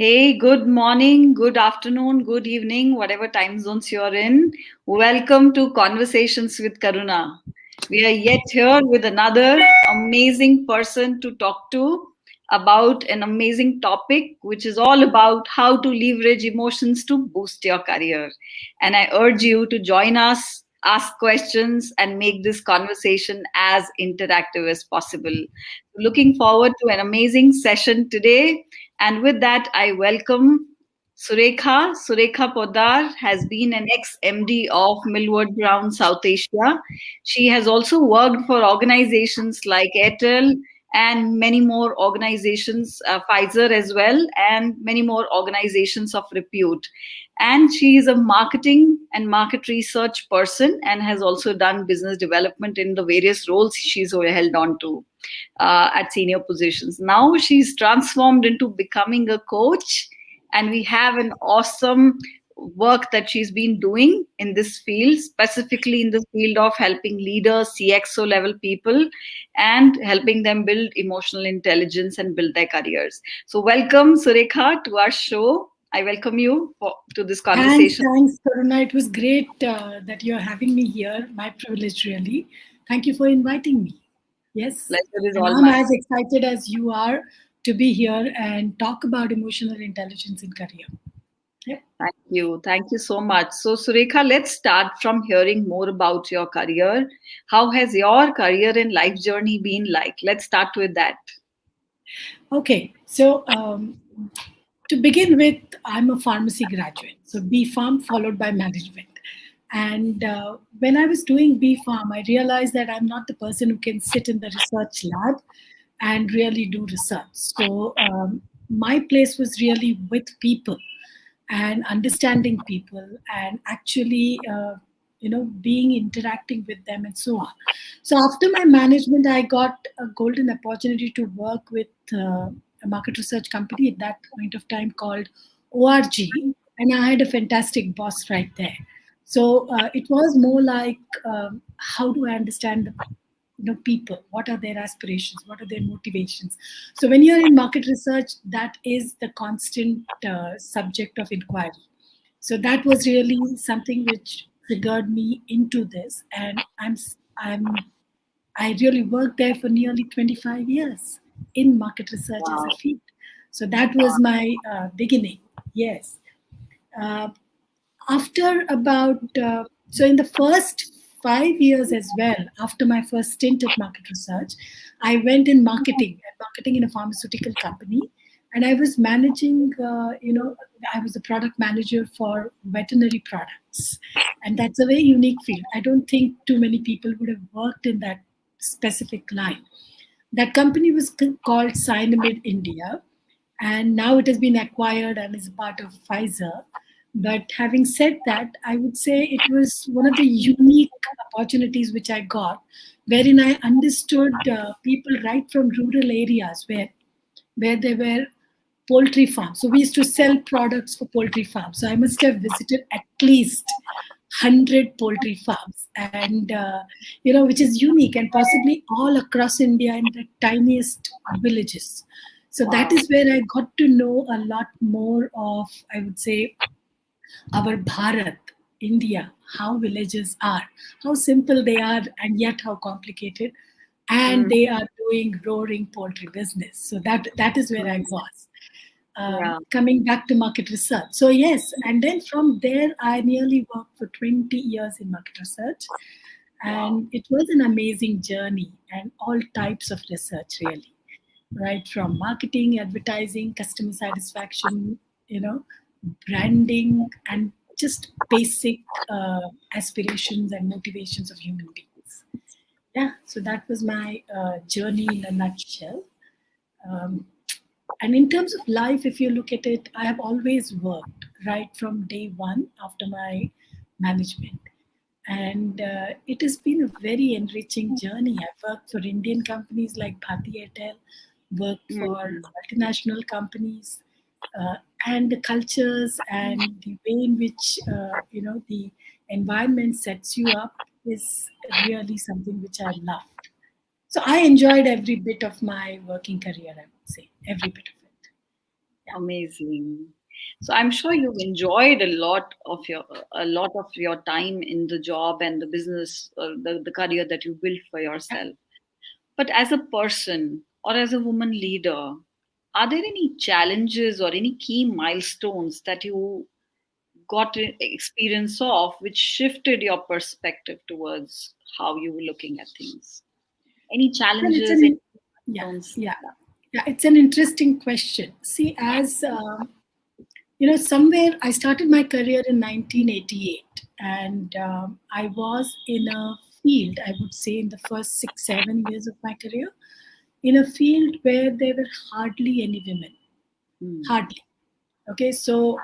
Hey, good morning, good afternoon, good evening, whatever time zones you're in. Welcome to Conversations with Karuna. We are yet here with another amazing person to talk to about an amazing topic, which is all about how to leverage emotions to boost your career. And I urge you to join us, ask questions, and make this conversation as interactive as possible. Looking forward to an amazing session today. And with that, I welcome Surekha. Surekha Poddar has been an ex-MD of Milward Brown South Asia. She has also worked for organizations like Airtel and many more organizations, Pfizer as well, and many more organizations of repute. And she is a marketing and market research person and has also done business development in the various roles she's held on to at senior positions. Now she's transformed into becoming a coach, and we have an awesome work that she's been doing in this field, specifically in the field of helping leaders, CXO level people, and helping them build emotional intelligence and build their careers. So, welcome, Surekha, to our show. I welcome you to this conversation. Thanks, Karuna. It was great that you're having me here. My privilege, really. Thank you for inviting me. Yes. Pleasure is And all I'm mine. as excited as you are to be here and talk about emotional intelligence in career. Yep. Thank you. Thank you so much. So, Surekha, let's start from hearing more about your career. How has your career and life journey been like? Let's start with that. Okay. So, to begin with, I'm a pharmacy graduate. So, B Farm followed by management. And when I was doing B Farm, I realized that I'm not the person who can sit in the research lab and really do research. So, my place was really with people and understanding people and actually being interacting with them and so on. So after my management, I got a golden opportunity to work with a market research company at that point of time called org, and I had a fantastic boss right there. So it was more like, how do I understand the people, what are their aspirations, what are their motivations. So when you're in market research, that is the constant subject of inquiry. So that was really something which triggered me into this, and I really worked there for nearly 25 years in market research as a Wow. field. So that was my beginning. Yes. uh, After about so in the first 5 years as well, after my first stint at market research, I went in marketing in a pharmaceutical company, and I was managing I was a product manager for veterinary products, and that's a very unique field. I don't think too many people would have worked in that specific line. That company was called Cyanamid India, and now it has been acquired and is a part of Pfizer. But having said that, I would say it was one of the unique opportunities which I got, wherein I understood people right from rural areas where there were poultry farms. So we used to sell products for poultry farms. So I must have visited at least 100 poultry farms, and which is unique and possibly all across India in the tiniest villages. So that Wow. is where I got to know a lot more of, I would say, our Bharat, India, how villages are, how simple they are, and yet how complicated. And Mm, they are doing roaring poultry business. So that is where I mm, was. yeah. Coming back to market research. So yes, and then from there, I nearly worked for 20 years in market research, Wow. and it was an amazing journey and all types of research really, right from marketing, advertising, customer satisfaction, branding, and just basic aspirations and motivations of human beings. Yeah, so that was my journey in a nutshell. Um, and in terms of life, if you look at it, I have always worked right from day one after my management. And it has been a very enriching journey. I've worked for Indian companies like Bharti Airtel, worked for Mm, multinational companies, uh, and the cultures and the way in which the environment sets you up is really something which I loved. So I enjoyed every bit of my working career, I would say, every bit of it. Amazing. So I'm sure you've enjoyed a lot of your time in the job and the business, the career that you built for yourself. But as a person or as a woman leader, are there any challenges or any key milestones that you got experience of which shifted your perspective towards how you were looking at things? Any Well, it's challenges, any an yeah, milestones? yeah, yeah. It's an interesting question. See, as somewhere I started my career in 1988, and I was in a field. I would say in the first 6, 7 years of my career, in a field where there were hardly any women, Hmm. hardly. Okay, so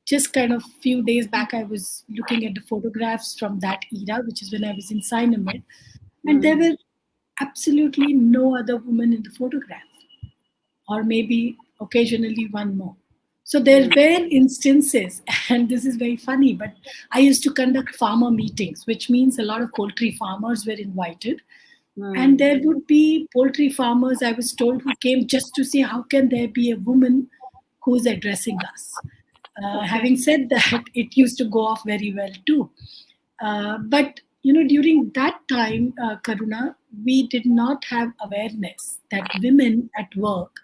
just kind of few days back, I was looking at the photographs from that era, which is when I was in Synomed, and there Hmm. were absolutely no other woman in the photograph, or maybe occasionally one more. So there Hmm. were instances, and this is very funny, but I used to conduct farmer meetings, which means a lot of poultry farmers were invited. And Hmm. there would be poultry farmers, I was told, who came just to see how can there be a woman who's addressing us. Okay. Having said that, it used to go off very well too. But during that time, Karuna, we did not have awareness that women at work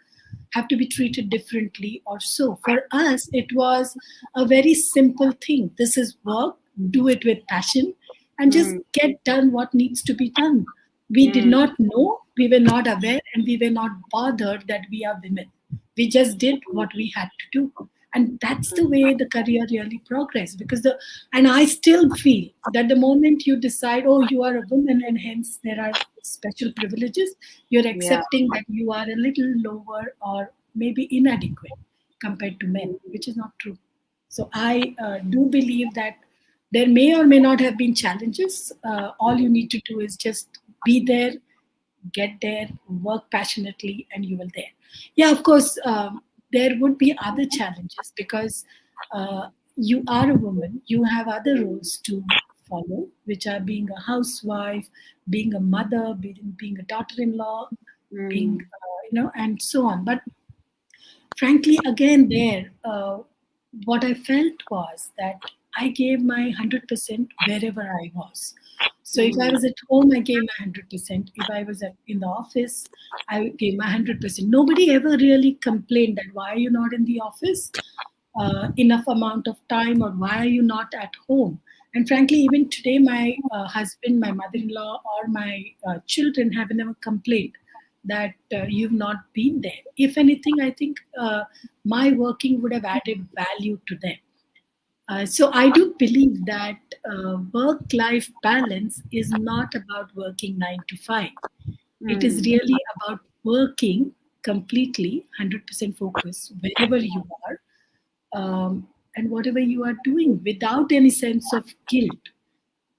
have to be treated differently or so. For us, it was a very simple thing. This is work, do it with passion, and just Hmm. get done what needs to be done. We did Hmm. not know, we were not aware, and we were not bothered that we are women. We just did what we had to do. And that's the way the career really progressed, because and I still feel that the moment you decide, oh, you are a woman and hence there are special privileges, you're Yeah. accepting that you are a little lower or maybe inadequate compared to men, Hmm. which is not true. So I do believe that there may or may not have been challenges. All you need to do is just be there, get there, work passionately, and you will there. Yeah, of course, there would be other challenges because uh, you are a woman, you have other roles to follow, which are being a housewife, being a mother, being a daughter-in-law, being, Hmm. and so on. But frankly, again, what I felt was that I gave my 100% wherever I was. So if I Hmm. was at home, I gave my 100%. If I was in the office, I gave my 100%. Nobody ever really complained that why are you not in the office enough amount of time, or why are you not at home? And frankly, even today, my husband, my mother-in-law, or my children have never complained that you've not been there. If anything, I think my working would have added value to them. So I do believe that work-life balance is not about working 9 to 5. It is Hmm. really about working completely 100% focus wherever you are, and whatever you are doing without any sense of guilt.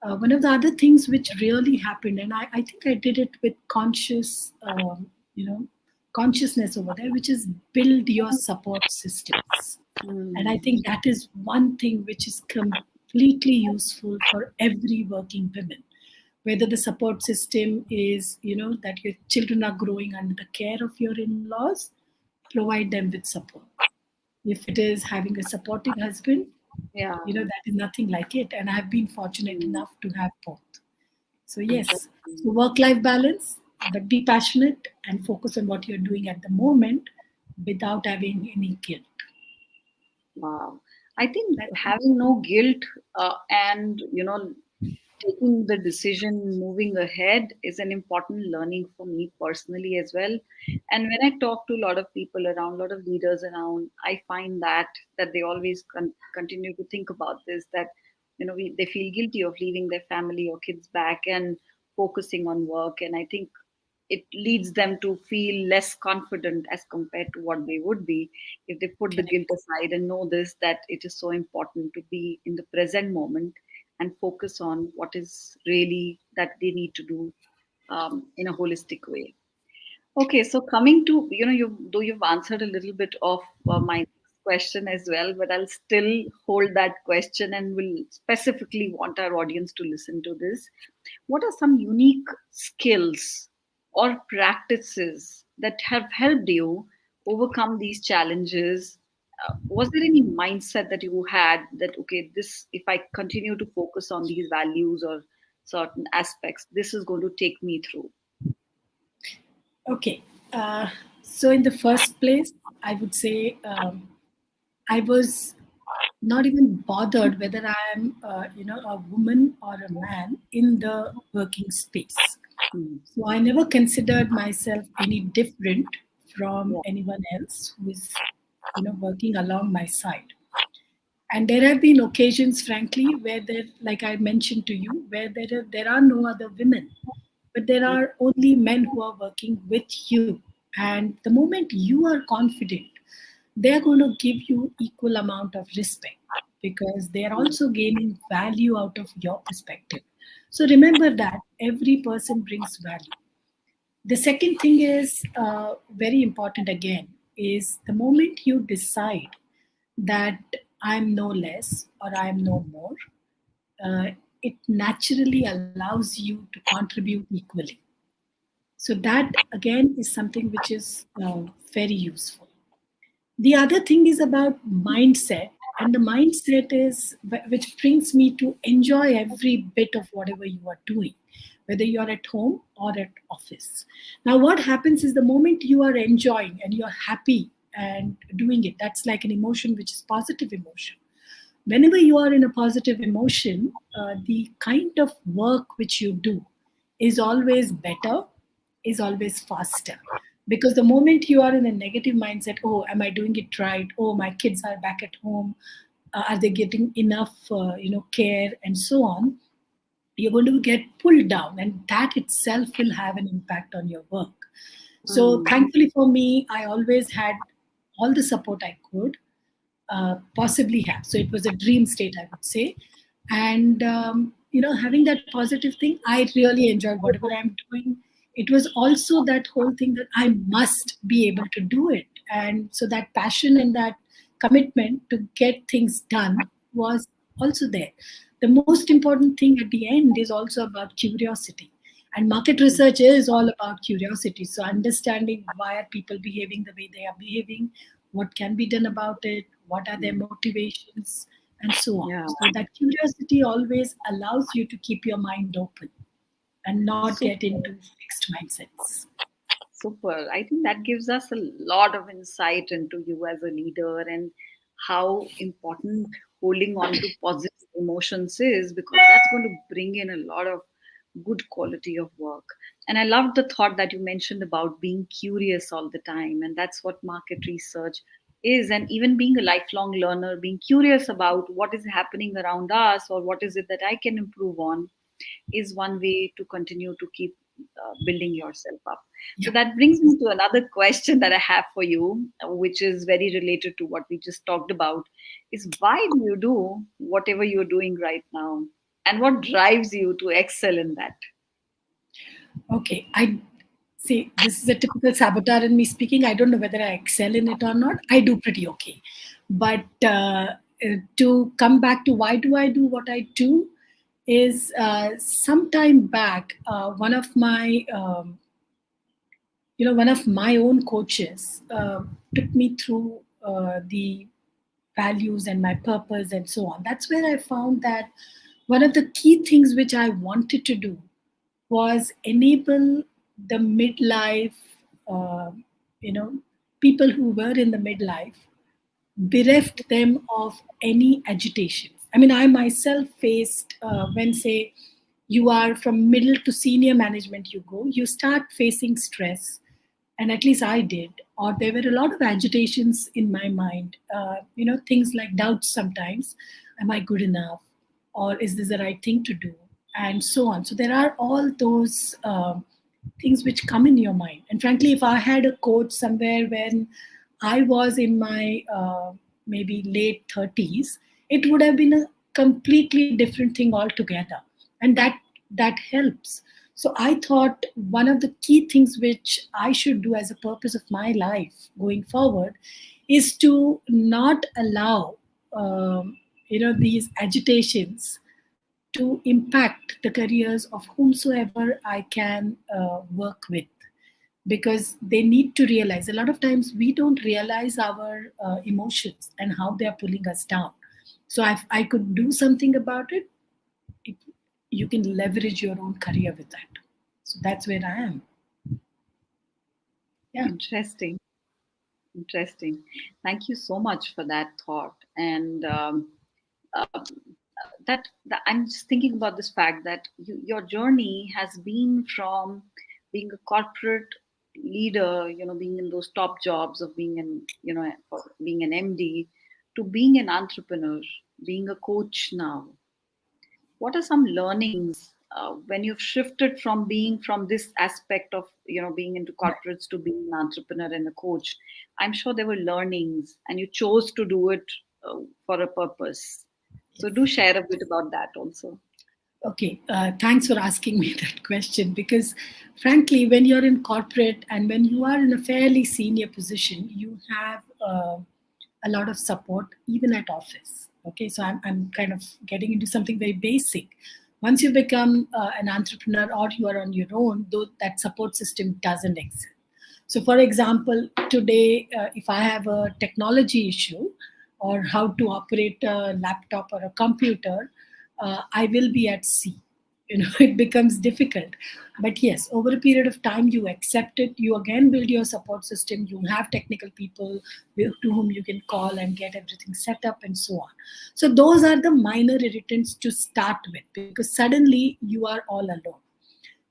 One of the other things which really happened, and I think I did it with you know, consciousness over there, which is build your support systems. And I Hmm. think that is one thing which is completely useful for every working woman. Whether the support system is, that your children are growing under the care of your in-laws, provide them with support. If it is having a supportive husband, Yeah. that is nothing like it. And I've been fortunate Hmm. enough to have both. So, yes, Interesting. so work life balance, but be passionate and focus on what you're doing at the moment without having any guilt. Wow. I think That's it. having no guilt and taking the decision moving ahead is an important learning for me personally as well. And when I talk to a lot of people around, a lot of leaders around, I find that they always continue to think about this, that they feel guilty of leaving their family or kids back and focusing on work. And I think it leads them to feel less confident as compared to what they would be if they put the guilt Correct. aside and know this, that it is so important to be in the present moment and focus on what is really that they need to do in a holistic way. Okay, so coming to, though you've answered a little bit of my next question as well, but I'll still hold that question and will specifically want our audience to listen to this. What are some unique skills or practices that have helped you overcome these challenges, was there any mindset that you had that, okay, this, if I continue to focus on these values or certain aspects, this is going to take me through? Okay. So in the first place, I would say I was not even bothered whether I am, a woman or a man in the working space. Hmm. So I never considered myself any different from Yeah. anyone else who is, working along my side. And there have been occasions, frankly, where there, like I mentioned to you, where there are no other women, but there Yeah. are only men who are working with you. And the moment you are confident, they're going to give you equal amount of respect because they are also gaining value out of your perspective. So remember that every person brings value. The second thing is very important again is the moment you decide that I'm no less or I'm no more, uh, it naturally allows you to contribute equally. So that again is something which is very useful. The other thing is about mindset, and the mindset is which brings me to enjoy every bit of whatever you are doing, whether you are at home or at office. Now, what happens is the moment you are enjoying and you are happy and doing it, that's like an emotion which is positive emotion. Whenever you are in a positive emotion, the kind of work which you do is always better, is always faster. Because the moment you are in a negative mindset, oh, am I doing it right? Oh, my kids are back at home. Are they getting enough, care and so on? You're going to get pulled down, and that itself will have an impact on your work. So, Hmm. thankfully for me, I always had all the support I could possibly have. So it was a dream state, I would say. And, having that positive thing, I really enjoyed whatever I'm doing. It was also that whole thing that I must be able to do it. And so that passion and that commitment to get things done was also there. The most important thing at the end is also about curiosity. And market research is all about curiosity. So understanding why are people behaving the way they are behaving, what can be done about it, what are their motivations, and so on. Yeah. So that curiosity always allows you to keep your mind open and not get into Super. fixed mindsets. Super. I think that gives us a lot of insight into you as a leader and how important holding on to positive emotions is, because that's going to bring in a lot of good quality of work. And I love the thought that you mentioned about being curious all the time. And that's what market research is. And even being a lifelong learner, being curious about what is happening around us or what is it that I can improve on is one way to continue to keep building yourself up. So Yeah. that brings me to another question that I have for you, which is very related to what we just talked about, is why do you do whatever you're doing right now? And what drives you to excel in that? Okay. I see this is a typical saboteur in me speaking. I don't know whether I excel in it or not. I do pretty okay. But to come back to why do I do what I do is some time back, one of my own coaches took me through the values and my purpose and so on. That's where I found that one of the key things which I wanted to do was enable the midlife, uh, you know, people who were in the midlife, bereft them of any agitations. I mean, I myself faced when, say, you are from middle to senior management, you start facing stress, and at least I did. Or there were a lot of agitations in my mind. Things like doubts sometimes: Am I good enough? Or is this the right thing to do? And so on. So there are all those things which come in your mind. And frankly, if I had a coach somewhere when I was in my maybe late 30s, it would have been a completely different thing altogether. And that helps. So I thought one of the key things which I should do as a purpose of my life going forward is to not allow these agitations to impact the careers of whomsoever I can work with. because they need to realize. A lot of times we don't realize our emotions and how they are pulling us down. So if I could do something about it, it, you can leverage your own career with that. So that's where I am. Yeah. Interesting. Interesting. Thank you so much for that thought. And uh, that I'm just thinking about this fact that your journey has been from being a corporate leader, being in those top jobs of being being an MD, to being an entrepreneur, being a coach now. What are some learnings when you've shifted from this aspect of being into corporates to being an entrepreneur and a coach? I'm sure there were learnings, and you chose to do it for a purpose. So do share a bit about that also. Okay, thanks for asking me that question, because frankly, when you're in corporate and when you are in a fairly senior position, you have a lot of support even at office. Okay, so I'm kind of getting into something very basic. Once you become an entrepreneur or you are on your own, though that support system doesn't exist. So, for example, today, if I have a technology issue or how to operate a laptop or a computer, I will be at sea. It becomes difficult. But yes, over a period of time, you accept it. You again build your support system. You have technical people to whom you can call and get everything set up and so on. So those are the minor irritants to start with, because suddenly you are all alone.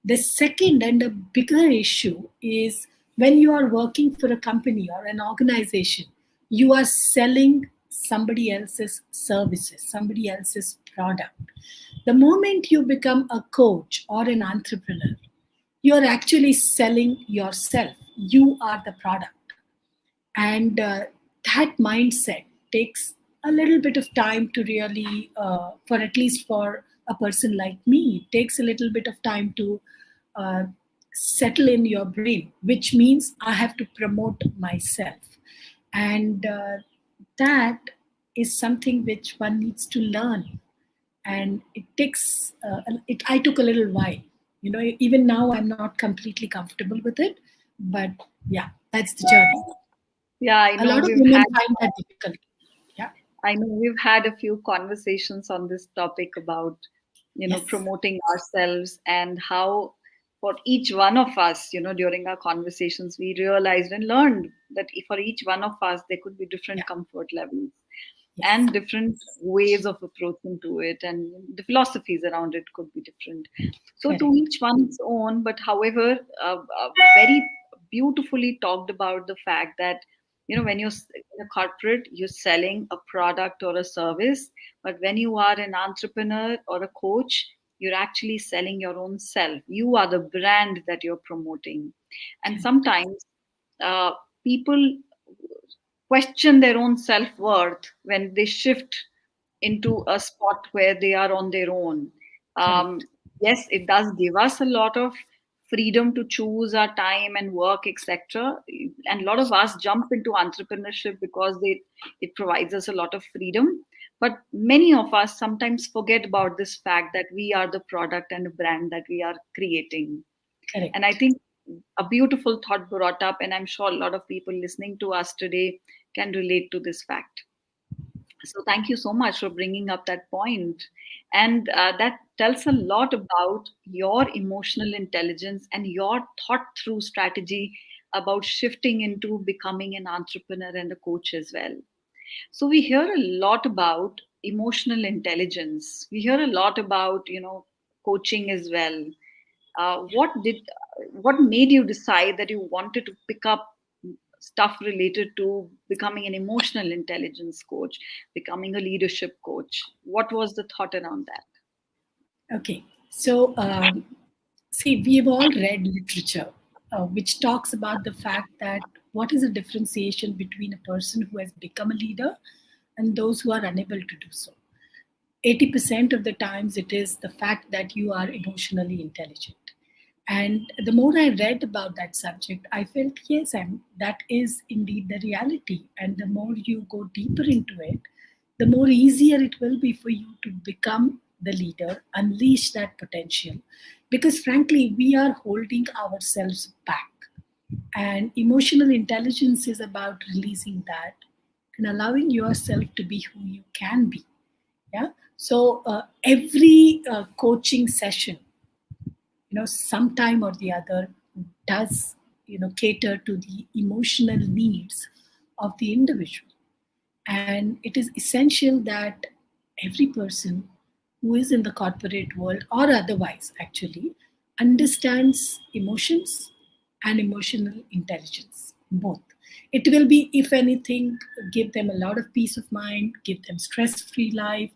The second and a bigger issue is when you are working for a company or an organization, you are selling somebody else's services, somebody else's product. The moment you become a coach or an entrepreneur, you are actually selling yourself. You are the product. And that mindset takes a little bit of time to really, for at least for a person like me, it takes a little bit of time to uh, settle in your brain, which means I have to promote myself. And that is something which one needs to learn. And it takes, I took a little while. Even now I'm not completely comfortable with it. But yeah, that's the journey. Yeah, I A know lot of we've women had find that difficult. Yeah. I know we've had a few conversations on this topic about, Yes. promoting ourselves, and how for each one of us, during our conversations, we realized and learned that for each one of us, there could be different Yeah. comfort levels Yes. and different ways of approaching to it, and the philosophies around it could be different. So to Correct. each one's own, but however, very beautifully talked about the fact that when you're in a corporate, you're selling a product or a service, but when you are an entrepreneur or a coach, you're actually selling your own self. You are the brand that you're promoting. And Correct. sometimes people question their own self worth when they shift into a spot where they are on their own. Correct. Yes, it does give us a lot of freedom to choose our time and work, etc. And a lot of us jump into entrepreneurship because it provides us a lot of freedom. But many of us sometimes forget about this fact that we are the product and the brand that we are creating. And I Correct. think a beautiful thought brought up, and I'm sure a lot of people listening to us today can relate to this fact. So thank you so much for bringing up that point. And that tells a lot about your emotional intelligence and your thought through strategy about shifting into becoming an entrepreneur and a coach as well. So we hear a lot about emotional intelligence. We hear a lot about, coaching as well. What made you decide that you wanted to pick up stuff related to becoming an emotional intelligence coach, becoming a leadership coach? What was the thought around that? Okay. So, see, we've all read literature which talks about the fact that what is the differentiation between a person who has become a leader and those who are unable to do so. 80% of the times it is the fact that you are emotionally intelligent. And the more I read about that subject, I felt, yes, that is indeed the reality. And the more you go deeper into it, the more easier it will be for you to become the leader, unleash that potential. Because frankly, we are holding ourselves back. And emotional intelligence is about releasing that and allowing yourself to be who you can be. Yeah. So every coaching session, sometime or the other does, cater to the emotional needs of the individual. And it is essential that every person who is in the corporate world or otherwise actually understands emotions and emotional intelligence, both. It will be, if anything, give them a lot of peace of mind, give them stress free life,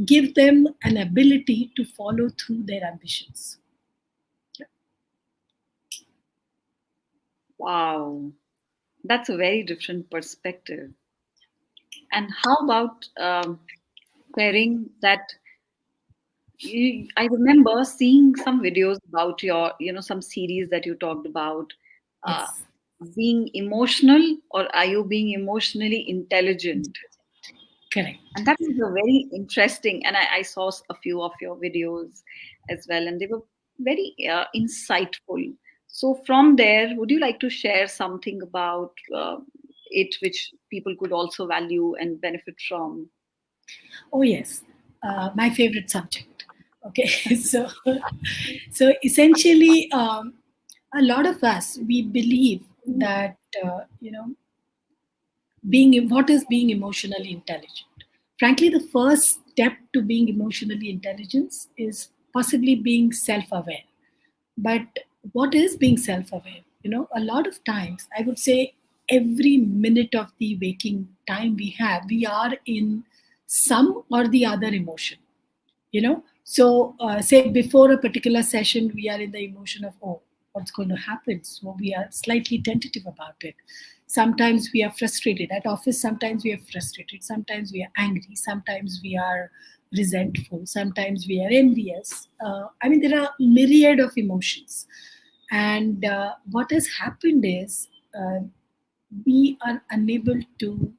give them an ability to follow through their ambitions. Wow, that's a very different perspective. And how about pairing that? I remember seeing some videos about your, some series that you talked about. Uh, Yes. Being emotional, or are you being emotionally intelligent? Correct. And that was a very interesting, and I saw a few of your videos as well, and they were very insightful. So from there, would you like to share something about it which people could also value and benefit from? Oh yes, my favorite subject. Okay, so essentially, a lot of us we believe that being what is being emotionally intelligent. Frankly, the first step to being emotionally intelligent is possibly being self-aware. But what is being self-aware? A lot of times I would say every minute of the waking time we are in some or the other emotion. So say before a particular session we are in the emotion of, oh, what's going to happen, so we are slightly tentative about it. Sometimes we are frustrated at office, sometimes we are frustrated, sometimes we are angry, sometimes we are resentful, sometimes we are envious. I mean, there are myriad of emotions. And what has happened is we are unable to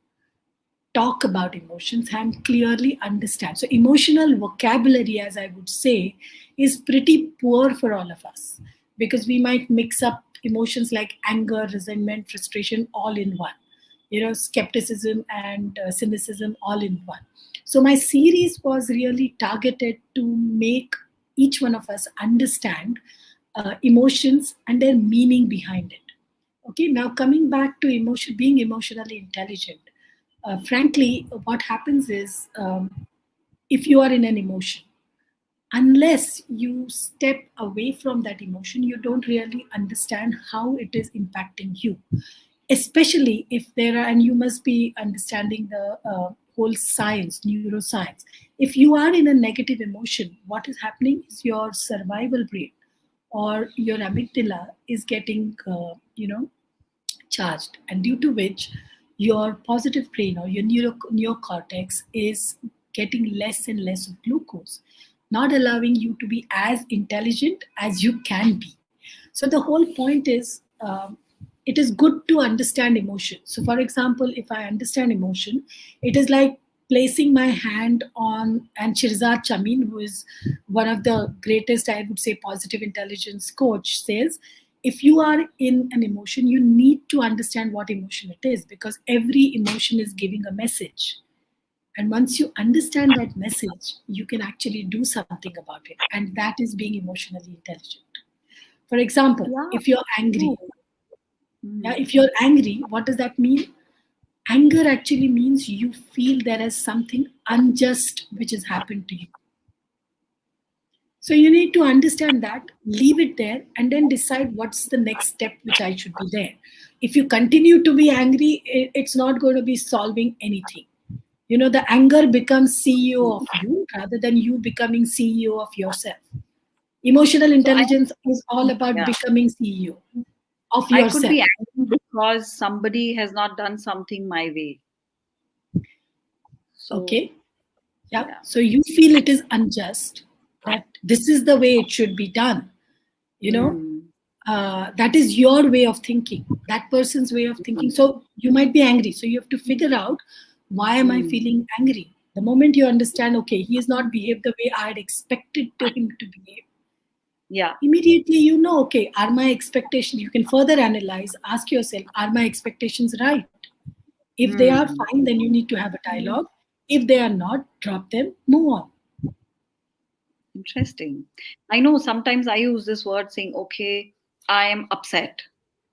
talk about emotions and clearly understand. So, emotional vocabulary, as I would say, is pretty poor for all of us because we might mix up emotions like anger, resentment, frustration all in one, skepticism and cynicism all in one. So, my series was really targeted to make each one of us understand emotions and their meaning behind it. Okay, now coming back to being emotionally intelligent. Frankly, what happens is if you are in an emotion, unless you step away from that emotion, you don't really understand how it is impacting you. Especially if there are, and you must be understanding the whole science, neuroscience. If you are in a negative emotion, what is happening is your survival brain or your amygdala is getting, charged, and due to which your positive brain or your neocortex is getting less and less of glucose, not allowing you to be as intelligent as you can be. So the whole point is, it is good to understand emotion. So for example, if I understand emotion, it is like placing my hand on, and Shirzad Chamin, who is one of the greatest, I would say, positive intelligence coach, says if you are in an emotion, you need to understand what emotion it is, because every emotion is giving a message. And once you understand that message, you can actually do something about it. And that is being emotionally intelligent. For example, Yeah, if you're true. angry, yeah, Hmm. if you're angry, what does that mean? Anger actually means you feel there is something unjust which has happened to you. So you need to understand that, leave it there, and then decide what's the next step which I should be there. If you continue to be angry, it's not going to be solving anything. The anger becomes CEO of you rather than you becoming CEO of yourself. Emotional So I, intelligence is all about yeah, becoming CEO of I could yourself. be angry because somebody has not done something my way. So Okay. Yeah. yeah. So you feel it is unjust, that this is the way it should be done. You know, Hmm. that is your way of thinking, that person's way of thinking. So you might be angry. So you have to figure out, why am I Hmm. feeling angry? The moment you understand, okay, he has not behaved the way I had expected to him to behave, Yeah. Immediately you know, okay, are my expectations, you can further analyze, ask yourself, are my expectations right? If they are Hmm. fine, then you need to have a dialogue. If they are not, drop them, move on. Interesting. I know sometimes I use this word saying, okay, I am upset.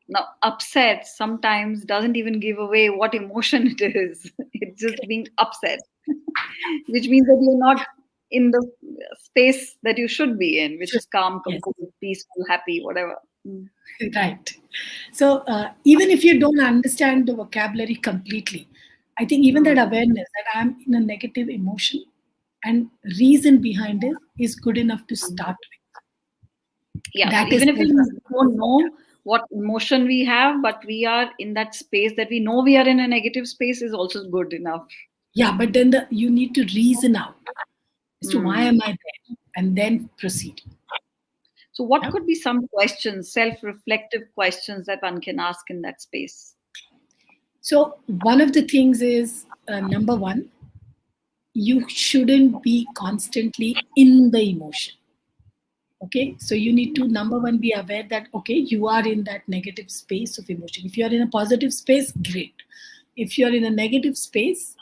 Now, upset sometimes doesn't even give away what emotion it is. It's just being upset, which means that you're not in the space that you should be in, which Sure. is calm, Yes. composed, peaceful, happy, whatever. Mm. Right. So even if you don't understand the vocabulary completely, I think even that Mm. awareness that I'm in a negative emotion and reason behind it is good enough to start with. Yeah, so That is even if we self. don't know what emotion we have, but we are in that space that we know we are in a negative space is also good enough. Yeah, but then you need to reason out as to why Hmm. am I there, and then proceed. So, what Yeah. could be some questions, self reflective questions that one can ask in that space? So one of the things is number one, you shouldn't be constantly in the emotion. Okay, so you need to number one be aware that okay, you are in that negative space of emotion. If you are in a positive space, great. If you are in a negative space,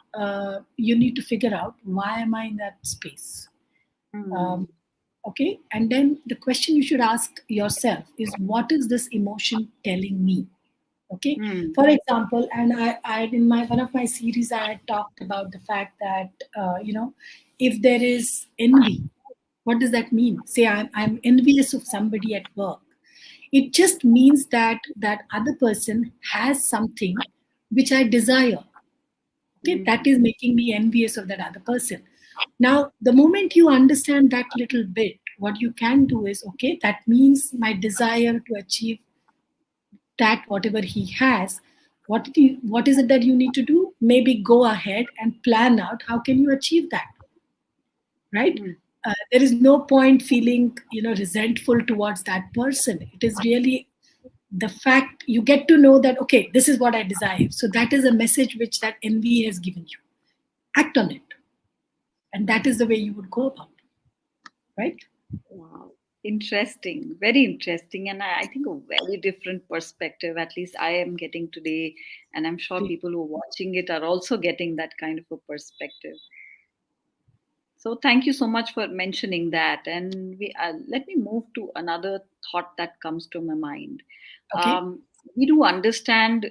you need to figure out why am I in that space. Hmm. um, okay, and then the question you should ask yourself is what is this emotion telling me. Okay, Hmm. for example, and I in my one of my series I had talked about the fact that if there is envy, what does that mean? Say I'm envious of somebody at work. It just means that that other person has something which I desire. Okay, that is Hmm. making me envious of that other person. Now, the moment you understand that little bit, what you can do is okay, that means my desire to achieve that whatever he has, what is it that you need to do? Maybe go ahead and plan out how can you achieve that, right? Hmm. There is no point feeling resentful towards that person. It is really the fact you get to know that okay, this is what I desire, so that is a message which that envy has given you. Act on it, and that is the way you would go about it, right? Wow. Interesting. Very interesting. And I think a very different perspective, at least I am getting today. And I'm sure people who are watching it are also getting that kind of a perspective. So thank you so much for mentioning that. And let me move to another thought that comes to my mind. Okay. We do understand,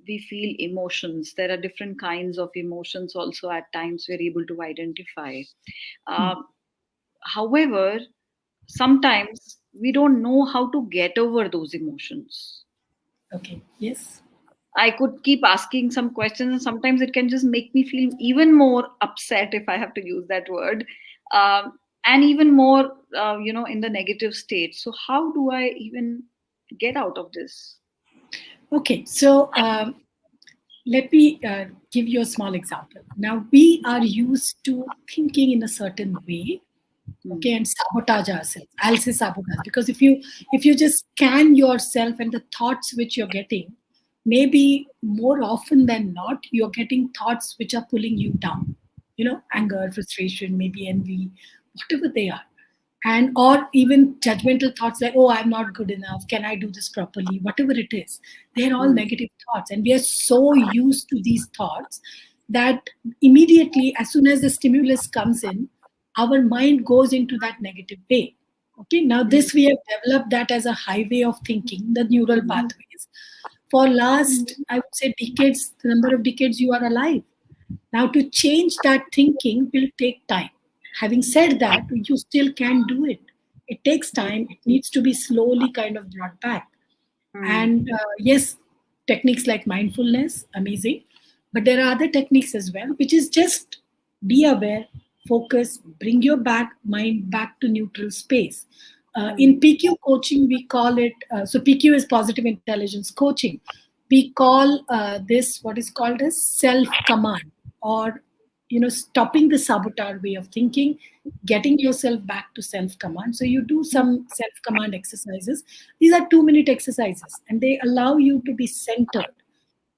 we feel emotions. There are different kinds of emotions also at times we're able to identify. Hmm. Um, However, sometimes we don't know how to get over those emotions. Okay. Yes. I could keep asking some questions, and sometimes it can just make me feel even more upset, if I have to use that word, and even more, in the negative state. So, how do I even get out of this? Okay. So let me give you a small example. Now we are used to thinking in a certain way, Hmm. okay, and sabotage ourselves. I'll say sabotage because if you just scan yourself and the thoughts which you're getting, maybe more often than not you're getting thoughts which are pulling you down. Anger, frustration, maybe envy, whatever they are. And or even judgmental thoughts like, oh, I'm not good enough, can I do this properly, whatever it is. They're all Hmm. negative thoughts, and we are so used to these thoughts that immediately as soon as the stimulus comes in, our mind goes into that negative way. Okay, now Hmm. this we have developed that as a highway of thinking, the neural Hmm. pathways. For last, I would say, decades, the number of decades you are alive. Now, to change that thinking will take time. Having said that, you still can do it. It takes time. It needs to be slowly kind of brought back. Hmm. And yes, techniques like mindfulness, amazing. But there are other techniques as well, which is just be aware, focus, bring your mind back to neutral space. In Hmm. PQ coaching, we call it, so PQ is positive intelligence coaching. We call this what is called as self command, or stopping the sabotage way of thinking, getting yourself back to self command. So you do some self command exercises. These are 2-minute exercises, and they allow you to be centered.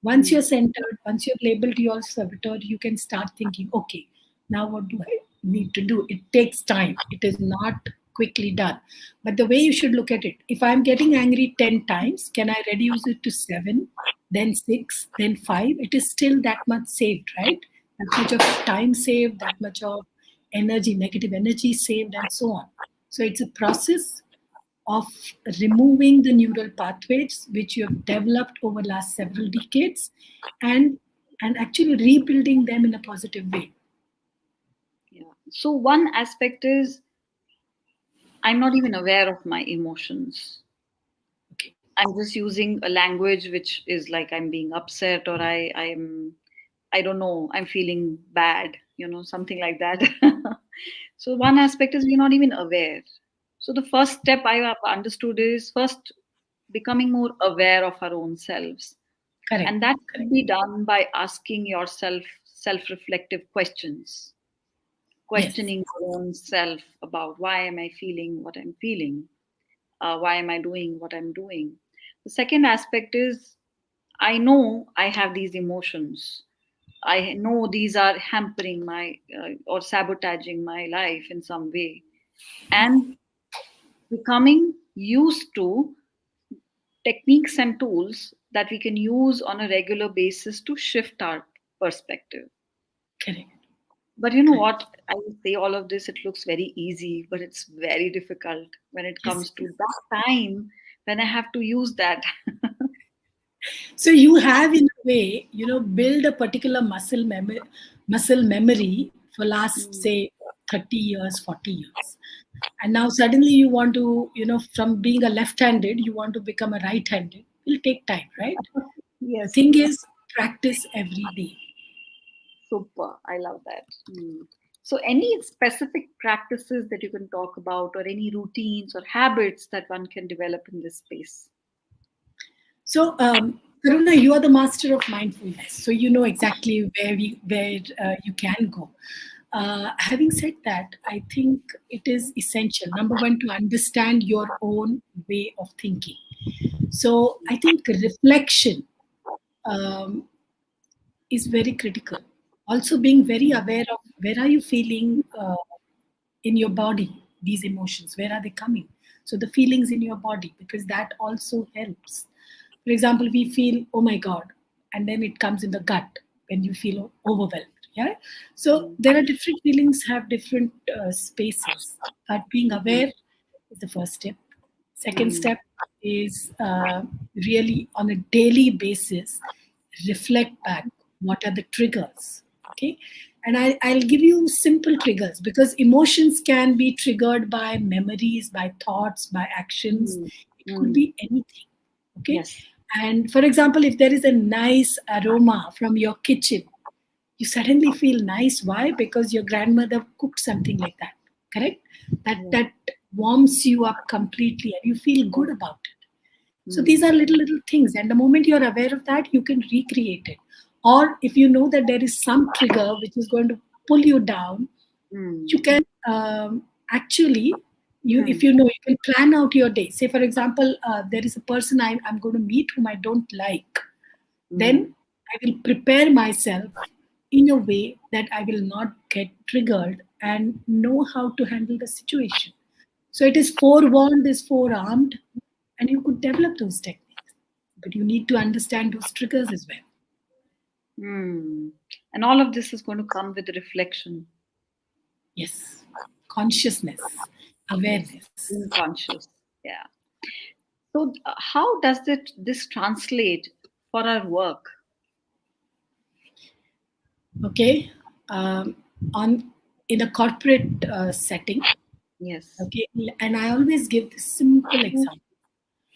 Once Hmm. you're centered, once you've labeled your saboteur, you can start thinking, okay, now what do I need to do? It takes time. It is not quickly done. But the way you should look at it, if I'm getting angry 10 times, can I reduce it to 7, then 6, then 5? It is still that much saved, right? That much of time saved, that much of energy, negative energy saved, and so on. So it's a process of removing the neural pathways which you have developed over last several decades, and actually rebuilding them in a positive way. Yeah. So one aspect is I'm not even aware of my emotions. Okay. I'm just using a language which is like I'm being upset, or I don't know, I'm feeling bad, something like that. So one aspect is we're not even aware. So the first step I have understood is first becoming more aware of our own selves. Correct. And that can Correct. be done by asking yourself self-reflective questions, Yes. questioning your own self about why am I feeling what I'm feeling? Why am I doing what I'm doing? The second aspect is I know I have these emotions. I know these are hampering my or sabotaging my life in some way. And becoming used to techniques and tools that we can use on a regular basis to shift our perspective. Correct. But you know Correct. what? I say all of this, it looks very easy, but it's very difficult when it Yes. comes to that time when I have to use that. So you have, in a way, build a particular muscle memory for last, Mm. say, 30 years, 40 years. And now suddenly you want to, from being a left-handed, you want to become a right-handed. It'll take time, right? The Yes. thing is, practice every day. Super. I love that. Mm. So, any specific practices that you can talk about, or any routines or habits that one can develop in this space? So, Karuna, you are the master of mindfulness, so you know exactly where you can go. Having said that, I think it is essential. Number one, to understand your own way of thinking. So, I think reflection um, is very critical. Also, being very aware of where are you feeling in your body, these emotions, where are they coming? So the feelings in your body, because that also helps. For example, we feel, oh my God, and then it comes in the gut when you feel overwhelmed. Yeah. So Mm. there are different feelings, have different spaces, but being Mhm. aware is the first step. Second Mm. step is really on a daily basis, reflect back what are the triggers. Okay. And I'll give you simple triggers, because emotions can be triggered by memories, by thoughts, by actions. Mm. It could Mm. be anything. Okay. Yes. And for example, if there is a nice aroma from your kitchen, you suddenly feel nice. Why? Because your grandmother cooked something like that. Correct? Yeah. That warms you up completely and you feel good about it. So these Mm. are little things, and the moment you're aware of that, you can recreate it. Or if you know that there is some trigger which is going to pull you down, Mm. you can actually, if Mm. you know, you can plan out your day. Say for example, there is a person I'm going to meet whom I don't like. Then Mm. I will prepare myself in a way that I will not get triggered and know how to handle the situation. So it is forewarned is forearmed, and you could develop those techniques. But you need to understand those triggers as well. Mm. And all of this is going to come with reflection. Yes. Consciousness, Yes. awareness. Being conscious. Yeah. So, how does this translate for our work? Okay. Um, on in a corporate setting. Yes. Okay. And I always give this simple example.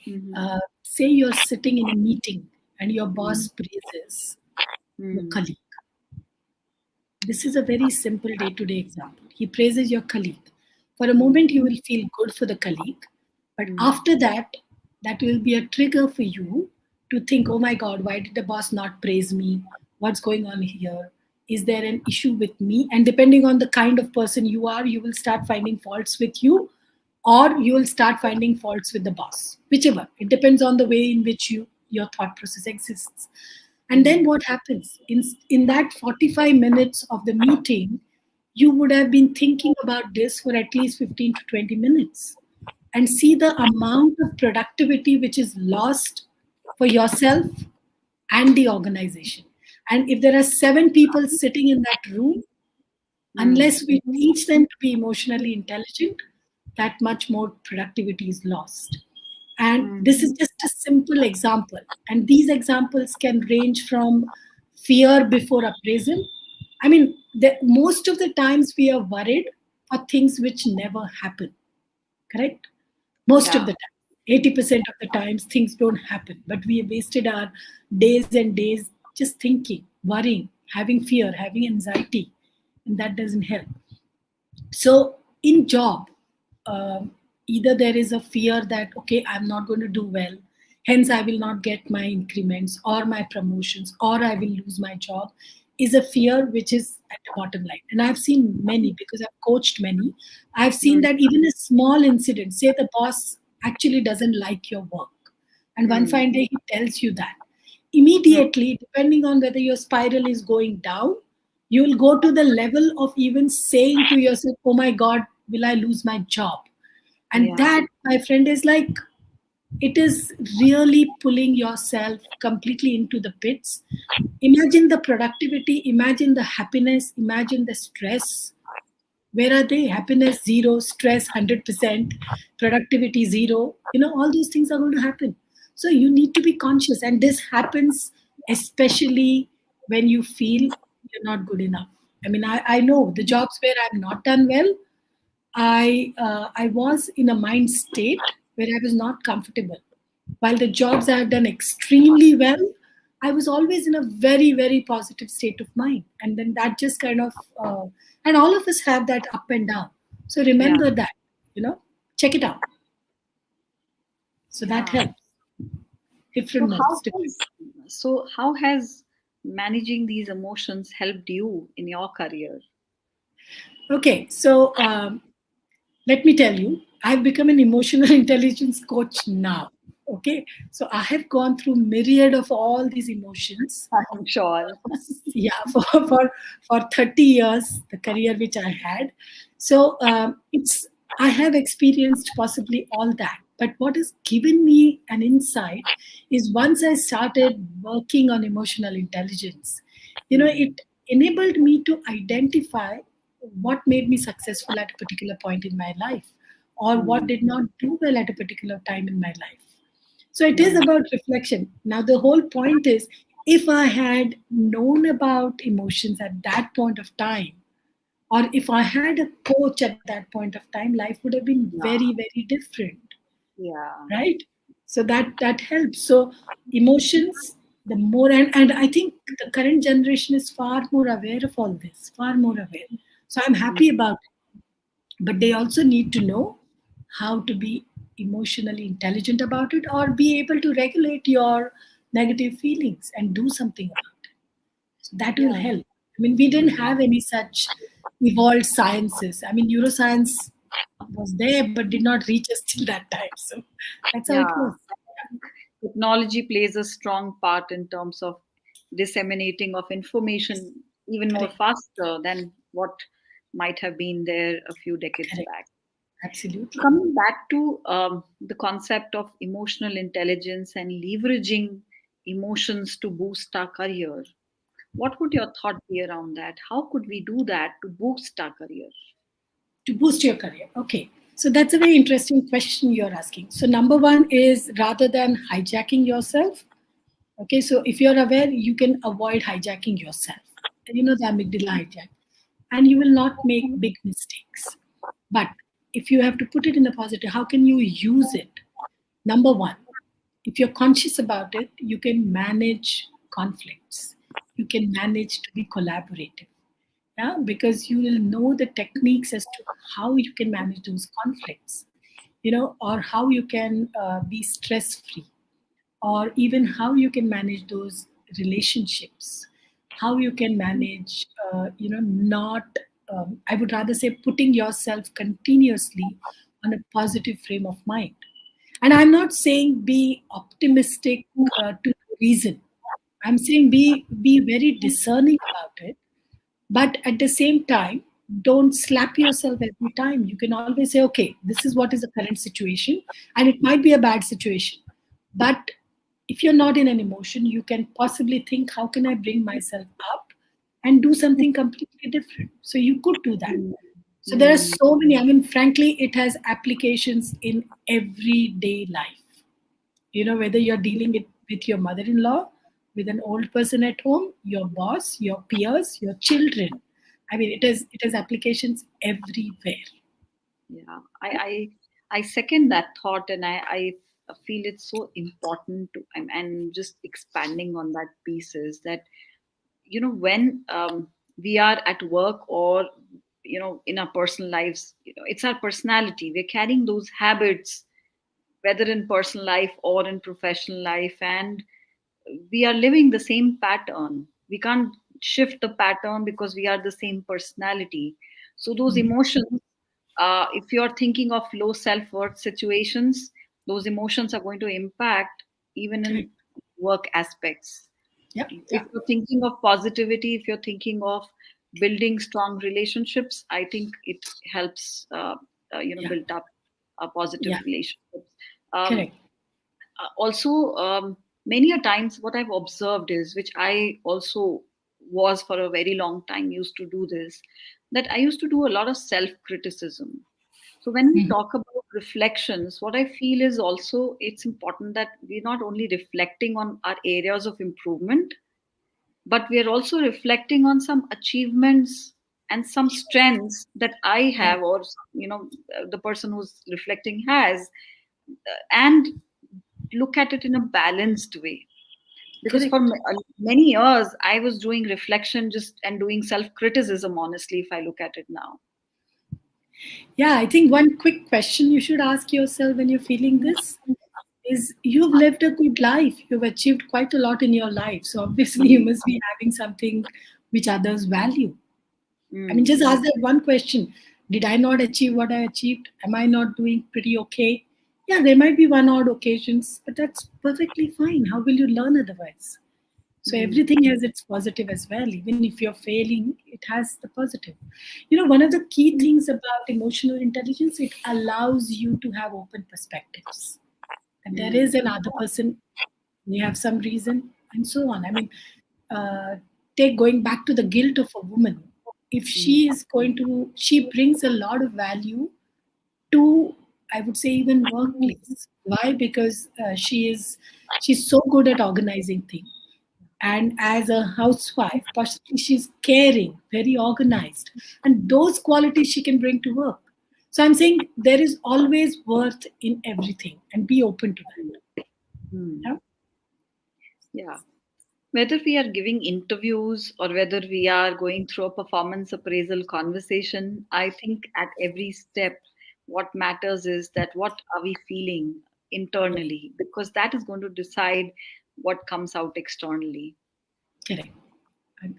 Mm-hmm. Say you're sitting in a meeting and your Mm. boss praises your Mm. colleague. This is a very simple day to day example. He praises your colleague. For a Mm. moment, you will feel good for the colleague. But Mm. after that, that will be a trigger for you to think, oh my God, why did the boss not praise me? What's going on here? Is there an issue with me? And depending on the kind of person you are, you will start finding faults with you, or you will start finding faults with the boss, whichever. It depends on the way in which your thought process exists. And then Mm. what happens in that 45 minutes of the meeting, you would have been thinking about this for at least 15 to 20 minutes, and see the amount of productivity which is lost for yourself and the organization. And if there are 7 people sitting in that room, Mm. unless we teach them to be emotionally intelligent, that much more productivity is lost. And Mm. this is just a simple example. And these examples can range from fear before appraisal. I mean, most of the times we are worried for things which never happen, correct? Most of Yeah. the time. 80% of the times things don't happen, but we have wasted our days and days just thinking, worrying, having fear, having anxiety, and that doesn't help. So in job, either there is a fear that, okay, I'm not going to do well, hence I will not get my increments or my promotions, or I will lose my job, is a fear which is at the bottom line. And I've seen many, because I've coached many. I've seen Mm. that even a small incident, say the boss actually doesn't like your work, and one Mm. fine day he tells you that, Mm. immediately, depending on whether your spiral is going down, you will go to the level of even saying to yourself, oh my God, will I lose my job? And Yeah. that, my friend, is like, it is really pulling yourself completely into the pits. Imagine the productivity, imagine the happiness, imagine the stress. Where are they? Happiness zero, stress 100%, productivity zero. All those things are going to happen. So you need to be conscious. And this happens especially when you feel you're not good enough. I mean, I know the jobs where I've not done well, I was in a mind state where I was not comfortable. While the jobs I have done extremely well, I was always in a very, very positive state of mind. And then that just kind of, and all of us have that up and down. So Yeah. remember that, check it out. So that Yeah. helps. So Different how modes, different. has how has managing these emotions helped you in your career? Okay, so let me tell you, I've become an emotional intelligence coach now. Okay, so I have gone through myriad of all these emotions. I'm sure. Yeah, for 30 years, the career which I had. So it's I have experienced possibly all that. But what has given me an insight is, once I started working on emotional intelligence, Mm. it enabled me to identify what made me successful at a particular point in my life, or what Mm. did not do well at a particular time in my life. So it is Mm. about reflection. Now, the whole point is, if I had known about emotions at that point of time, or if I had a coach at that point of time, life would have been Yeah. very, very different, Yeah. right? So that helps. So emotions, the more, and I think the current generation is far more aware of all this, far more aware. So I'm Mm. happy about it. But they also need to know how to be emotionally intelligent about it, or be able to regulate your negative feelings and do something about it. So that will Yeah. help. I mean, we didn't have any such evolved sciences. I mean, neuroscience was there but did not reach us till that time. So that's how it Yeah. was. Technology plays a strong part in terms of disseminating of information even more Correct. faster than what might have been there a few decades Correct. back. Absolutely. Coming back to the concept of emotional intelligence and leveraging emotions to boost our career, what would your thought be around that? How could we do that to boost our career? To boost your career. Okay. So that's a very interesting question you're asking. So number one is, rather than hijacking yourself, okay, so if you're aware, you can avoid hijacking yourself. The amygdala hijack, and you will not make big mistakes. But if you have to put it in a positive, how can you use it? Number one, if you're conscious about it, you can manage conflicts. You can manage to be collaborative. Yeah, because you will know the techniques as to how you can manage those conflicts, or how you can be stress free, or even how you can manage those relationships, how you can manage, not, I would rather say, putting yourself continuously on a positive frame of mind. And I'm not saying be optimistic to reason. I'm saying be very discerning about it, but at the same time, don't slap yourself every time. You can always say, okay, this is what is the current situation, and it might be a bad situation. But if you're not in an emotion, you can possibly think, how can I bring myself up and do something completely different? So you could do that. So there are Mm. so many. I mean, frankly, it has applications in everyday life. Whether you're dealing it with your mother-in-law, with an old person at home, your boss, your peers, your children. I mean, it has applications everywhere. Yeah, I second that thought, and I feel it's so important to, and just expanding on that piece is that, when we are at work, or in our personal lives, it's our personality. We're carrying those habits, whether in personal life or in professional life, and we are living the same pattern. We can't shift the pattern because we are the same personality. So those Mhm. emotions, if you're thinking of low self-worth situations, those emotions are going to impact even in Correct. work aspects. Yeah, If yeah, you're thinking of positivity, if you're thinking of building strong relationships, I think it helps, yeah, build up positive yeah. relationships. um, Correct. Also, many a times what I've observed is, which I also was for a very long time used to do this, that I used to do a lot of self criticism. So when we Mhm. talk about reflections, what I feel is also it's important that we're not only reflecting on our areas of improvement, but we are also reflecting on some achievements and some strengths that I Correct. have, or the person who's reflecting has, and look at it in a balanced way. Because for Correct. many years I was doing reflection just and doing self criticism, honestly, if I look at it now. Yeah, I think one quick question you should ask yourself when you're feeling this is, you've lived a good life. You've achieved quite a lot in your life. So obviously you Mm, must be having something which others value. I mean, mm, just ask that one question. Did I not achieve what I achieved? Am I not doing pretty okay? Yeah, there might be one odd occasions, but that's perfectly fine. How will you learn otherwise? So mm, everything has its positive as well. Even if you're failing, it has the positive. One of the key things about emotional intelligence, it allows you to have open perspectives. And there is mm, another person, they have some reason, and so on. I mean, uh, take going back to the guilt of a woman. If mm, she brings a lot of value to, I would say, even workplace. Why? Because she's so good at organizing things, and as a housewife, possibly she's caring, very organized, and those qualities she can bring to work. So I'm saying there is always worth in everything, and be open to that. mm. Yeah? Yeah. Whether we are giving interviews or whether we are going through a performance appraisal conversation, I think at every step, what matters is that what are we feeling internally, because that is going to decide what comes out externally. Correct.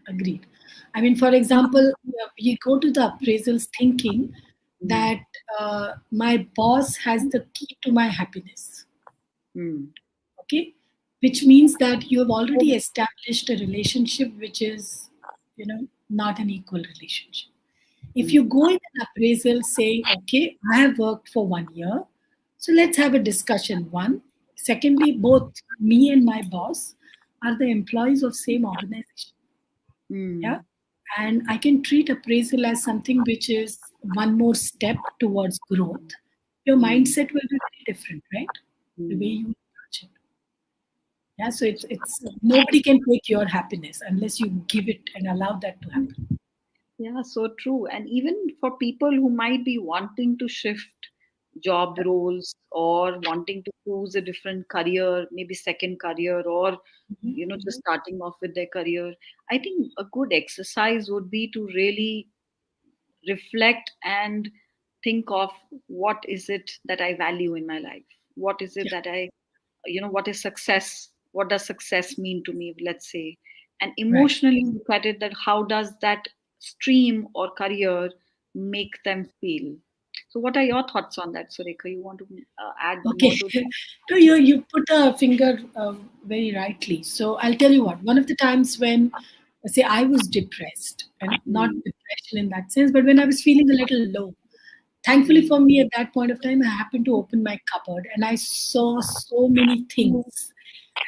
Agreed. I mean, for example, you go to the appraisals thinking Mm, that my boss has the key to my happiness. mm, Okay, which means that you have already established a relationship which is, not an equal relationship. If you mm, go in an appraisal saying, okay, I have worked for 1 year, so let's have a discussion. One, secondly, both me and my boss are the employees of same organization. Yeah, mm, and I can treat appraisal as something which is one more step towards growth. Your mm, mindset will be very different, right? The way mm. you approach it. Yeah, so it's nobody can take your happiness unless you give it and allow that to happen. Yeah, so true. And even for people who might be wanting to shift job Yeah. roles or wanting to choose a different career, maybe second career, or Mhm. just starting off with their career, I think a good exercise would be to really reflect and think of what is it that I value in my life? What is it Yeah, that what is success? What does success mean to me, let's say? And right. emotionally look at it, that how does that stream or career make them feel? So, what are your thoughts on that, Surekha? You want to add Okay. more to that? No, you put a finger very rightly. So I'll tell you what. One of the times when say I was depressed, and not depression in that sense, but when I was feeling a little low. Thankfully for me, at that point of time, I happened to open my cupboard and I saw so many things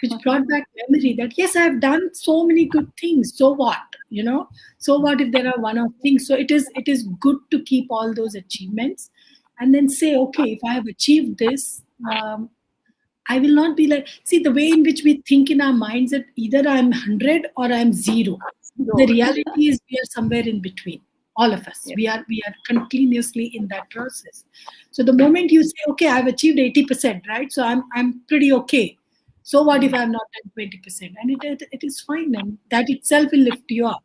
which brought back memory that yes, I've done so many good things. So what? So what if there are one-off things? So it is good to keep all those achievements and then say, okay, if I have achieved this, I will not be like, see, the way in which we think in our minds that either I'm 100 or I'm zero. The So, reality is we are somewhere in between. All of us. yeah. We are continuously in that process. So the moment you say, okay, I've achieved 80%, right? So I'm pretty okay. So what if I'm not at 20%? And it is fine. And that itself will lift you up.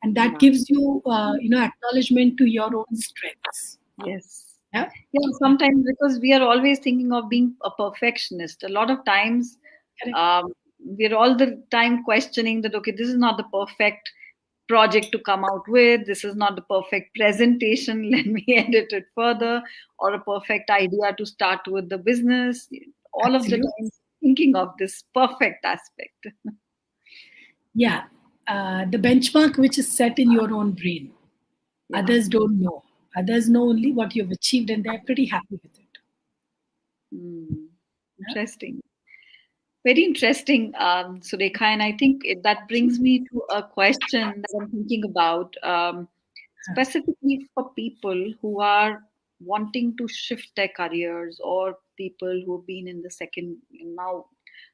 And that Yeah. gives you acknowledgement to your own strengths. Yes. Yeah. Yeah, sometimes because we are always thinking of being a perfectionist. A lot of times, Correct. um, we're all the time questioning that, okay, this is not the perfect project to come out with. This is not the perfect presentation. Let me edit it further, or a perfect idea to start with the business. All of the Absolutely. time thinking of this perfect aspect. Yeah. The benchmark which is set in your own brain. Yeah. Others don't know. Others know only what you've achieved and they're pretty happy with it. Hmm. Yeah? Interesting. Very interesting, Surekha. And I think that brings me to a question that I'm thinking about, specifically for people who are wanting to shift their careers, or people who've been in the second, now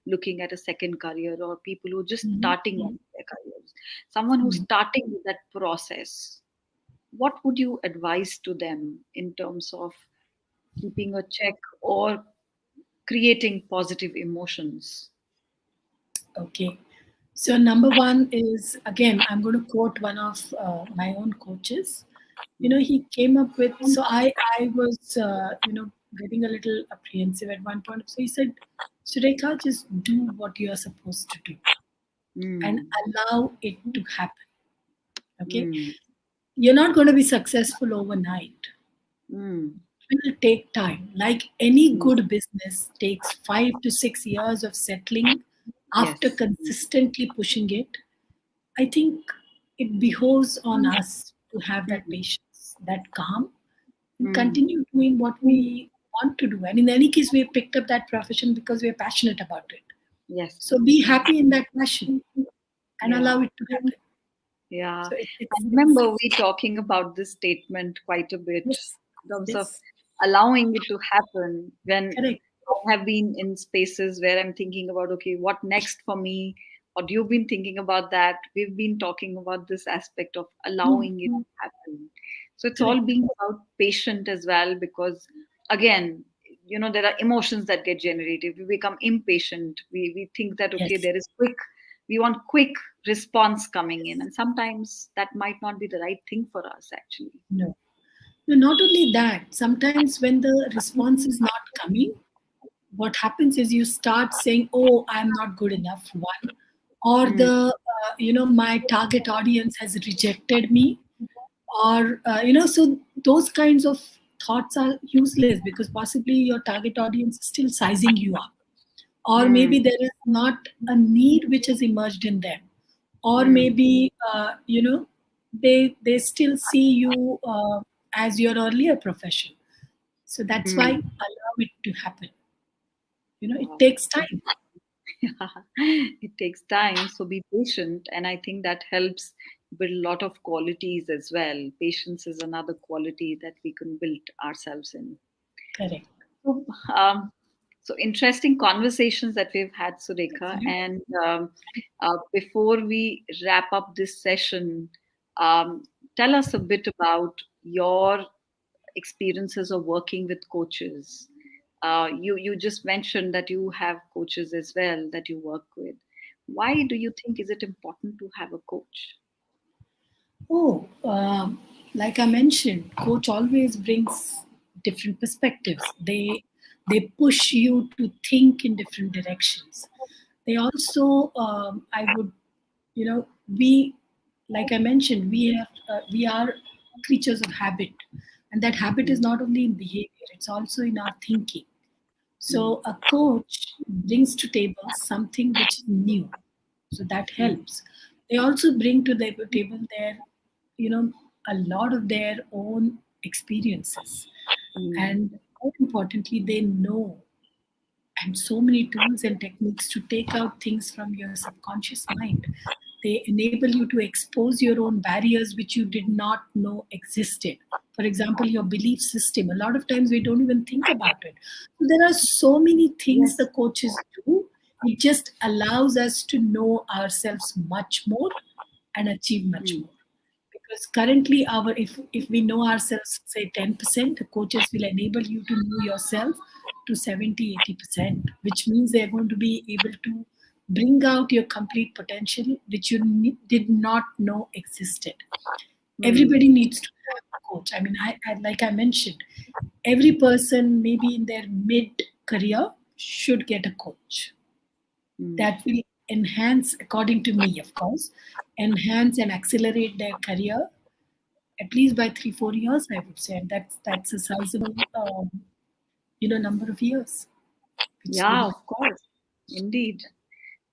looking at a second career, or people who are just Mhm. starting on their careers. Someone who's Mhm. starting with that process, what would you advise to them in terms of keeping a check or creating positive emotions? Okay. So, number one is again, I'm going to quote one of my own coaches. He came up with, so I was, getting a little apprehensive at one point. So he said, Surekha, just do what you are supposed to do and Mm. allow it to happen. Okay. Mm. You're not going to be successful overnight. Mm. It will take time. Like any Mm. good business takes 5 to 6 years of settling after Yes. consistently pushing it. I think it behoves on us to have that Mm. patience, that calm, and Mm. continue doing what we want to do. And in any case, we have picked up that profession because we are passionate about it. Yes. So be happy in that passion and Yeah. allow it to happen. Yeah. So I remember we talking about this statement quite a bit yes, in terms of yes, allowing it to happen when correct. I have been in spaces where I'm thinking about, okay, what next for me? Or you've been thinking about that. We've been talking about this aspect of Mm, allowing it to happen. So it's all correct. being about patient as well, because again, there are emotions that get generated. We become impatient. We think that, okay, Yes. there is we want quick response coming in, and sometimes that might not be the right thing for us actually. No. No, not only that, sometimes when the response is not coming, what happens is you start saying, oh, I'm not good enough, one, or Mm. my target audience has rejected me, or, so those kinds of thoughts are useless because possibly your target audience is still sizing you up, or Mm. maybe there is not a need which has emerged in them, or Mm. maybe they still see you as your earlier profession. So that's why Mm. allow it to happen. It Wow. takes time. It takes time, so be patient, and I think that helps build a lot of qualities as well. Patience is another quality that we can build ourselves in. Correct. So, so interesting conversations that we've had, Surekha. Absolutely. And before we wrap up this session, tell us a bit about your experiences of working with coaches. You just mentioned that you have coaches as well that you work with. Why do you think is it important to have a coach? Oh, like I mentioned, coach always brings different perspectives. They push you to think in different directions. They also, I would, we, like I mentioned, we are creatures of habit, and that habit is Mm. not only in behavior; it's also in our thinking. Mm. So a coach brings to table something which is new, so that Mm. helps. they also bring to the table their, a lot of their own experiences. And more importantly, they know and so many tools and techniques to take out things from your subconscious mind. They enable you to expose your own barriers which you did not know existed. For example, your belief system. A lot of times we don't even think about it. So there are so many things the coaches do. It just allows us to know ourselves much more and achieve much more. Because currently our if we know ourselves say 10%, the coaches will enable you to know yourself to 70-80%, which means they're going to be able to bring out your complete potential which you did not know existed. Everybody needs to have a coach. I mean, I like I mentioned, every person maybe in their mid career should get a coach that will enhance, according to me, of course, enhance and accelerate their career at least by 3-4 years, I would say, and that's a sizable, number of years. Yeah, of course. Indeed.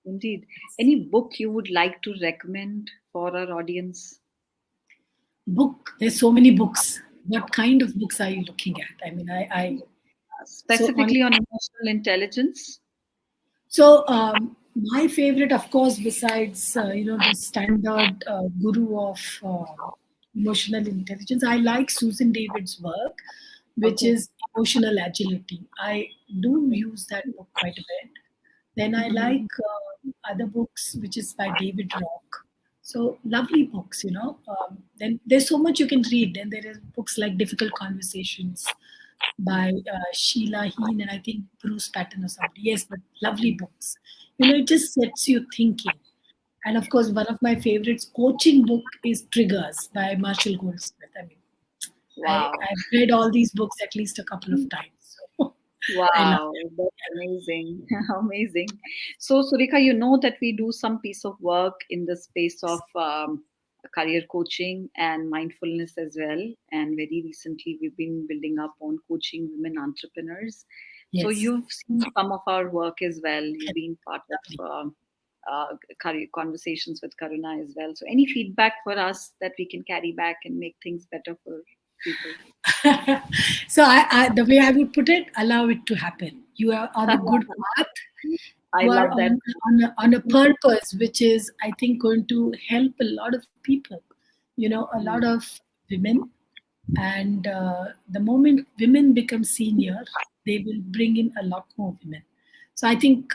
Indeed. Any book you would like to recommend for our audience? Book. There's so many books. What kind of books are you looking at? I mean, I Specifically on emotional intelligence? My favorite, of course, besides the standard guru of emotional intelligence, I like Susan David's work, which is Emotional Agility. I do use that book quite a bit. Then I like other books, which is by David Rock. So lovely books. Then there's so much you can read. Then there are books like Difficult Conversations by Sheila Heen and I think Bruce Patton or somebody. Yes, but lovely books. It just sets you thinking. And of course, one of my favorites coaching book is Triggers by Marshall Goldsmith. I mean, Wow. I've read all these books at least a couple of times. So I love Wow, that's amazing. Amazing. So, Surekha, you know that we do some piece of work in the space of career coaching and mindfulness as well. And very recently, we've been building up on coaching women entrepreneurs. So, Yes. you've seen some of our work as well. You've been part of career conversations with Karuna as well. So, any feedback for us that we can carry back and make things better for people? So the way I would put it, allow it to happen. You are on a good path. I You are love that. on a purpose, which is, I think, going to help a lot of people. A lot of women. And the moment women become senior, they will bring in a lot more women. So I think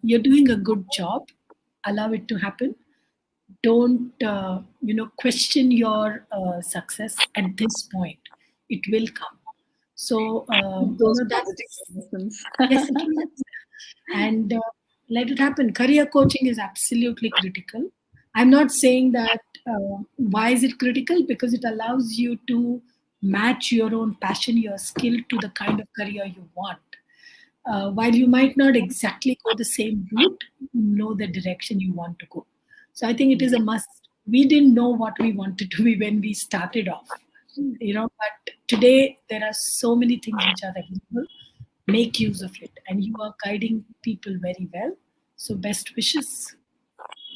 you're doing a good job. Allow it to happen. Don't question your success at this point. It will come. So Those positive that's emotions. yes, it will. And let it happen. Career coaching is absolutely critical. I'm not saying that why is it critical? Because it allows you to match your own passion, your skill to the kind of career you want. While you might not exactly go the same route, you know the direction you want to go. So I think it is a must. We didn't know what we wanted to be when we started off, but today there are so many things which are available. Make use of it, and you are guiding people very well. So best wishes.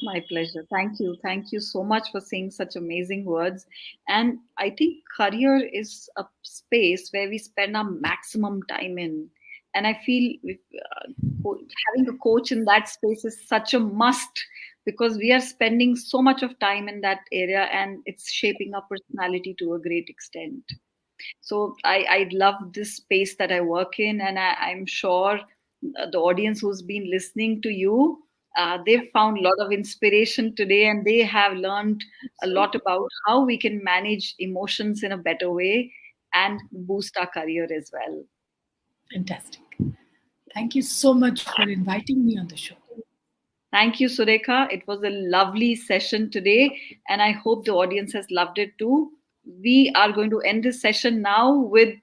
My pleasure. Thank you. Thank you so much for saying such amazing words. And I think career is a space where we spend our maximum time in. And I feel having a coach in that space is such a must because we are spending so much of time in that area and it's shaping our personality to a great extent. So I love this space that I work in, and I'm sure the audience who's been listening to you, they've found a lot of inspiration today, and they have learned a lot about how we can manage emotions in a better way and boost our career as well. Fantastic. Thank you so much for inviting me on the show. Thank you, Surekha. It was a lovely session today, and I hope the audience has loved it too. We are going to end this session now with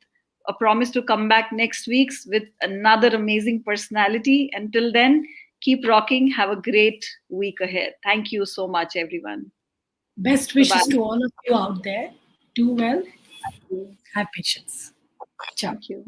a promise to come back next week with another amazing personality. Until then, keep rocking. Have a great week ahead. Thank you so much, everyone. Best Bye wishes bye. to all of you out there. Do well. Have patience. Ciao. Thank you.